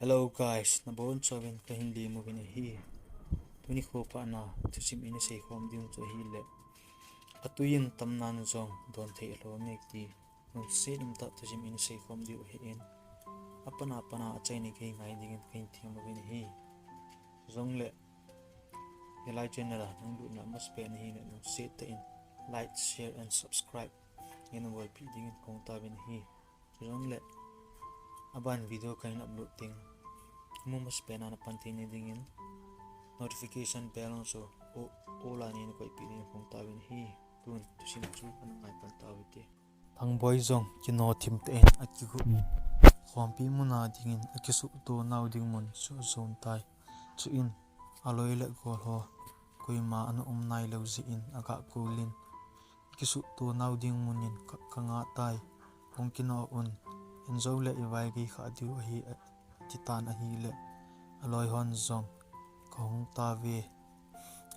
Hello guys, nabon Kahin Kahin mo hi. Tuni ko pa na Thusim ina say hom din to hile. Atwi yung tamnan jong Donthei alhomme ti. Nung sinum ta Thusim ina say hom di uhiin. Apana achay ni kay ngay dingin kain ti mo hi. Jong le. Ilay general nang du na mas pe na hina nung sit in. Like, share and subscribe. Yan wal pi dingin kong tabi hi. Jong le. Aban video kain upload ting. Mo mas pena na pantini dingin notification bell so ola ni ko ipili kung tawin hi tun Thusim chu an ngai pan tawite thang boy jong kino thim te at ki gu khompi muna dingin akisu to naw ding mun su zon tai chu in aloi le gol ho kuima an nai lo zi in aga kulin kisu to naw ding munin kanga tai kong kino un enzo le iwai gi kha du hi titan a hi le aloi hon zong kong ta ve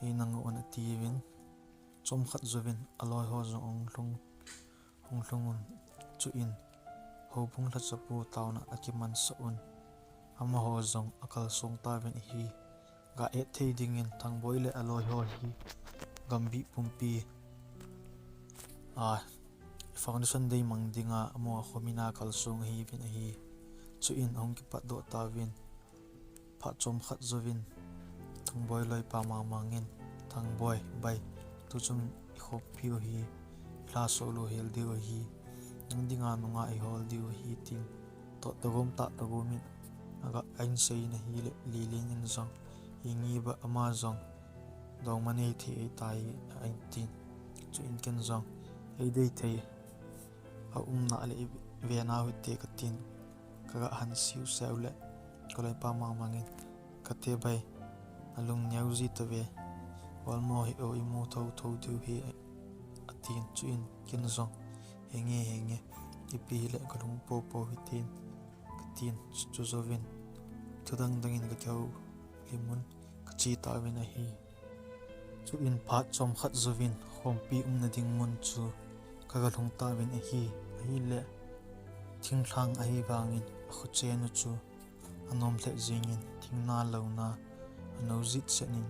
inang on ativin chom khat zovin aloi ho zong ong hlungun chu in ho pung la chapu tauna akiman sa un ama ho zong akal song ta ven hi ga e thei dingin thang boi le aloi ho hi gambi pumpi foundation day mang dinga amo khomina kalsung hi vin hi chu in ong ki pat do ta vin pha chom khat zovin thang boy loi pa mangin thang boy bai tu chung khop piu hi la solo hel dio hi dinga nunga I hol dio hi tin to tagom ta tagomin aga ain sei na hi le lilin in zong ingi ba ama zong dong mani thi ai tai ain tin chu in ken zong ei dei thei a na le vena hu te ka tin kaga han siu seule kolai pa mangin kate bai alung nyauzi tave wal mo hi o imu tho du hi atin chuin kin zong henge ipi le kalung po hi tin katin chu zovin tudang dangin ka kau limun kachi ta win a hi chu in phat chom khat zovin khompi na ding mun chu kaga lung ta win a hi le thing thlang a hi wangin khu chen chu anom le zingin thingna lona anozit senin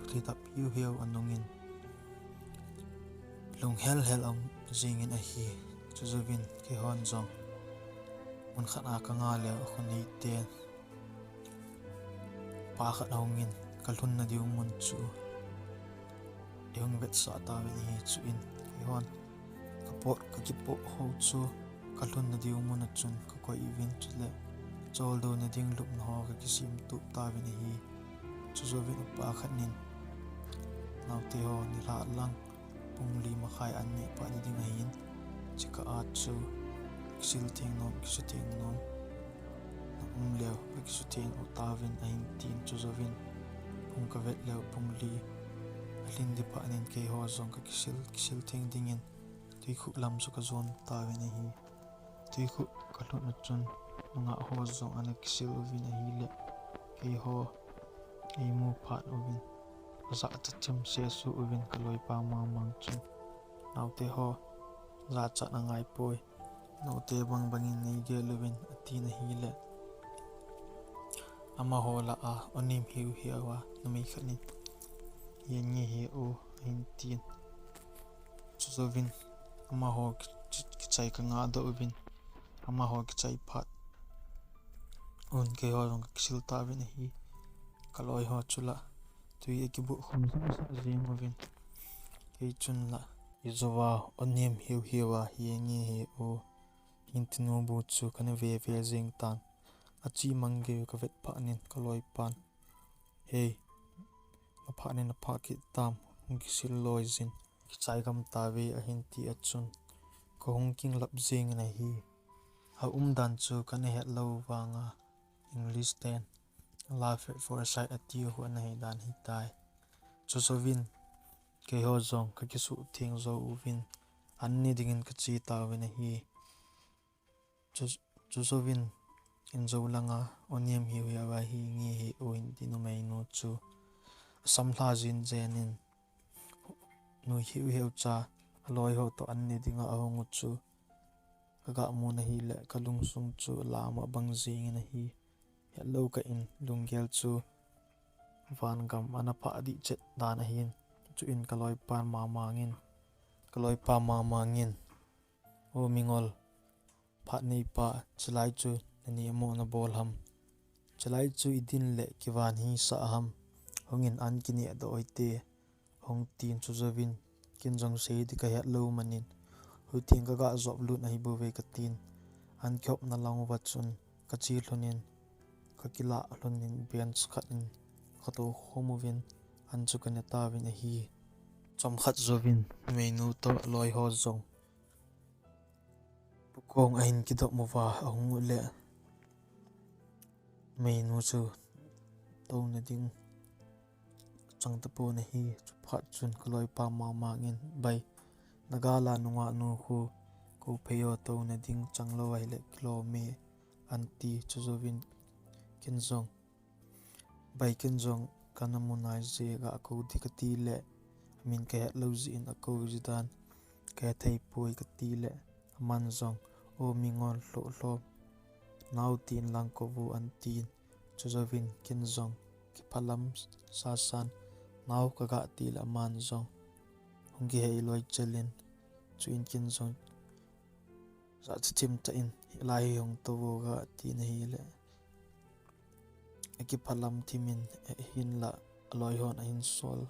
hlita piu heu anongin lung hel am zingin a hi chuzovin ke hon jong mun khana ka nga le khunei te pa khat hongin kalhun na diu mun chu yong vet sa ta hi chu in ke hon kapot kakipo ho chu kalhun na diu mun chun ka koi event le chol do na ding lup na ho ka kisim tu ta vin hi chuzovin pa khanin naute ho ni la lang pungli makhai an ne pa ni ding hin chika a chu sil ting nom kisating nom leo kisating o tavin ain tin chuzovin pung ka vet leo pungli alin di pa nin ke ho zong ka kisil ting dingin tui khu lam su ka zon tavin hi tui khu kalhun na chun nga ho zong ana kisil vin hi le ke ho ei mu phat ovin za chim se su ovin kaloi pa mang chu naute ho za cha na ngai poi naute bangin nei ge lovin ati na hi le ama ho la a onim hiwa nami khani yengi hi o in tin chuzovin ama ho ki chai ka nga do ovin ama ho ki chai phat un ke ho rong kisil ta vin hi kaloi ho chula tui ekibu khom sa zing ovin ke chun la izowa onim hiwa yengi hi o intinu bu chu kan ve zing tan achi mangge ka vet pa nin kaloi pan hey ma pha nin na pha ki tam kisil loi zin ki chai gam ta ve a hin ti achun ko hong king lap zing na hi ha dan chu kan he lo wanga English 10 laugh for a sight at you when I dan hi tai chuzovin ke ho zong ka kisu thing zo uvin anni dingin ka chi ta win hi chuzovin in zo langa oniam hi wa hi ngi hi o in dinu mai no chu samhla jin jenin nu hi cha aloi ho to anni dinga ahong chu kaga mu na hi le kalung sung chu lama bang jing na hi hello ka in lungel chu van gam anapa di chet dan ahin chu in kaloi pan ma mangin o mingol phat nei pa chlai chu ani mo na bol ham chlai chu idin le kiwan hi sa ham hongin an kini do oite hong tin chu zawin kin jong sei di ka hello manin hu ting ka ga zob lut ai bo ve ka tin an khop na lang wa chun ka chi hlunin ka kila hlunin bench khatin khato homovin an chu kan ta vin a hi chom khat zovin meinu to loi ho zong pukong ahin ki dok mova ahung le meinu chu to na ding chang ta po na hi chu phat chun kloi pa ma mangin bai nagala nunga nu khu ko pheyo to na ding changlo ai le kilo me anti chu zovin kin zong bai kin zong kanamunai je ga ko dikati le min ka lo zi in a ko jidan ka thei poi ka ti le man zong o mingol lo nau tin lang ko vu an tin chu zawin kin zong ki phalam sa san nau ka ga ti la man zong honggi hei loi chelin chu in kin zong za chim ta in lai hong to wo ga ti na hi le ki phalam thimin hin la loi hon a hin sol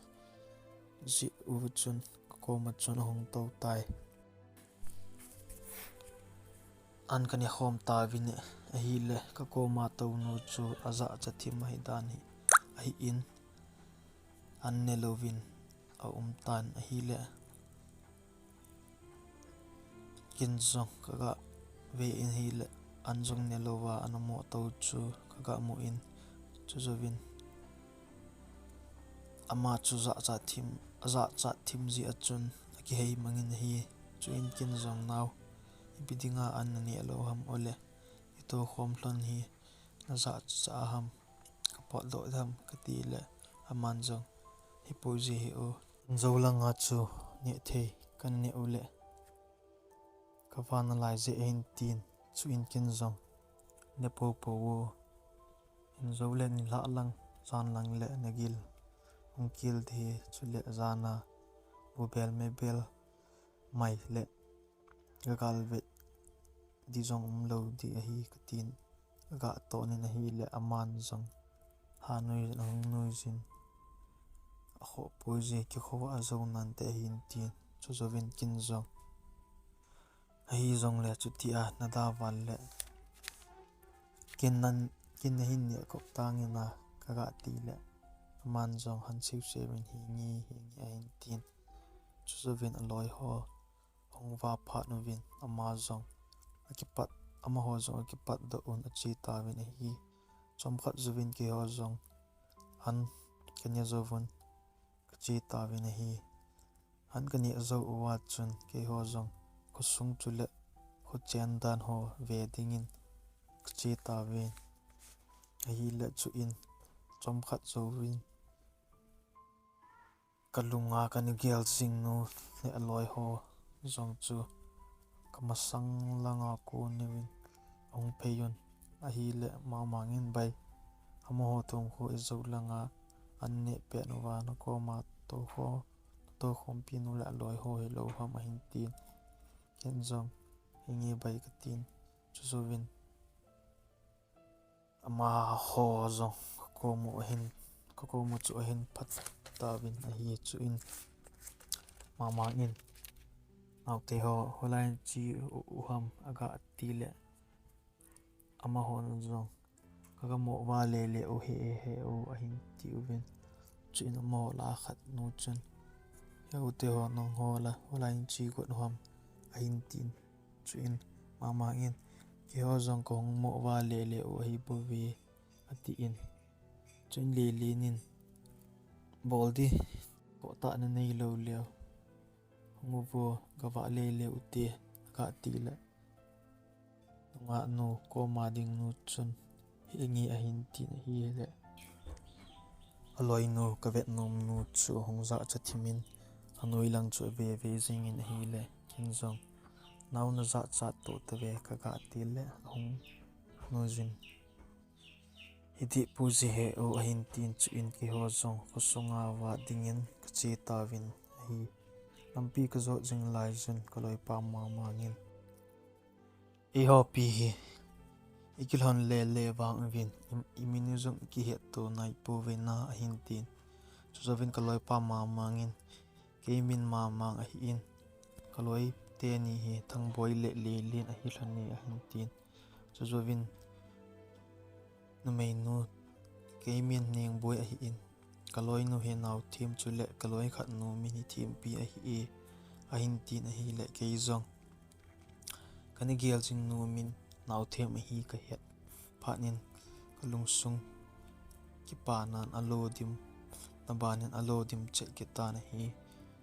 zi u chun ko ma chun hong to tai an kan khom ta vine a hi le ka ko ma to no chu aza chathim mai dan hi a hi in an ne lovin a tan a hi le kin zong ka ga ve in hi le an zong ne lowa an mo to chu ka ga mo in chu zovin ama chu za cha thim zi achun ki hei mangin hi chu in kin zong naw bidinga an ni alo ham ole ito khom hlon hi na za cha ham ka po do dham ka ti le aman zong hi po ji hi o zolanga chu ne thei kan ne ole ka van lai je ein tin chu in kin zong ne po wo in zole ni la lang san lang le nagil ongkil thi chu le zana bubel me bel mai le gagal vet di zong lo di a hi ka tin ga to ni na hi le aman zong hanoi nong noi jin a kho poje ki kho a zo nan te hin tin chu zovin kin zong a hi zong le chu ti a na da wal le kin na hin ne ko tangina ka ga ti le aman zong han siu seven hi ngi a hin tin chu zovin a loi ho hong va phat no vin ama zong akipat ama ho zong akipat do un achi ta vin a hi chom khat zovin ki ho zong han kenya zovun chi ta vin a hi han kani zo wa chun ke ho zong ko sung chule ho chen dan ho ve dingin chi ta vin a hi le chu in chom khat zovin kalunga kan gel sing no le aloi ho zong chu kamasang langa ko nevin ong pheyon a hi le ma mangin bai amo ho tum ho izo langa anne pe no wa na ko ma to khom pi no la loi ho he lo ha ma hin tin ken zong hingi bai ka tin chu zovin ama ho zong ko mo chu hin phat ta vin a hi chu in ma mangin au te ho holai chi u ham aga ti le ama hon zong kaga mo wa le o he o a hin ti u vin chin mo la khat nu chun ya u te ho nong ho la holai chi got ham a hin tin chin mama in ki ho zong kong mo wa le o hi bo vi ati in chin le nin bol di ko ta na nei lo le ngovo gawa le u te ka ti le nga no ko ma ding nu chun hingi a hin tin hi le aloi no ka vet nom nu chu hongza chathimin hanoi lang chu ve jing in hi le kin zong naw na za cha to te ve ka ga ti le hong no jin Hidi puzi he o ahin tin chu in ki ho zong ko songa wa dingin ka che tawin hi lampi ka zo jing lai zun ko loi pa ma mangin e ho pi hi ikilhon le wang vin imini zong ki he to nai pu ve na ahin tin chu zawin ko loi pa ma mangin keiman ma mang a hi in ko loi te ni hi thang boi le lin a hi hlani ahin tin chu zawin nu mei nu keiman ning boi a hi in kaloi nu he naw thim chuleh kaloi khat nu mi ni thim pi a hi e ahin tin a hi le kei zong kani gel jing nu min naw them a hi ka het phanin kalung sung ki pa nan alo dim nabanin alo dim che ki ta na hi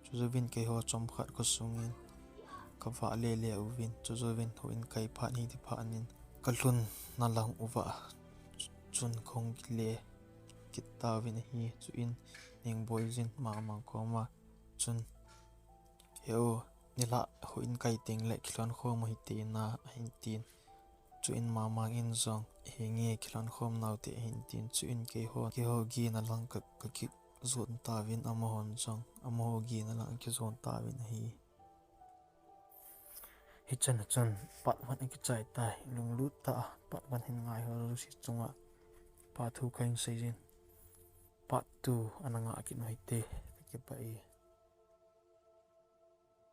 chuzovin ke ho chom khat ko sungin ka va le uvin chuzovin ho in kai phan hi di phanin kalun na lang uwa chun khong le kitawin hi chu in ning boyzin mang ko ma chun heo nila ho in kai ting le khilon kho mo hi te na hin tin chu in mang in zong he nge khilon khom naw te hin tin chu in ke ho gi na lang ka ki zon tawin amahon zong amaho gi na lang ki zon tawin hi chan PART-1 ki chai tai lung lut ta PART-1 hin ngai ho si chunga pa thu kain seijin PART-2 ananga ki noi te Kakipah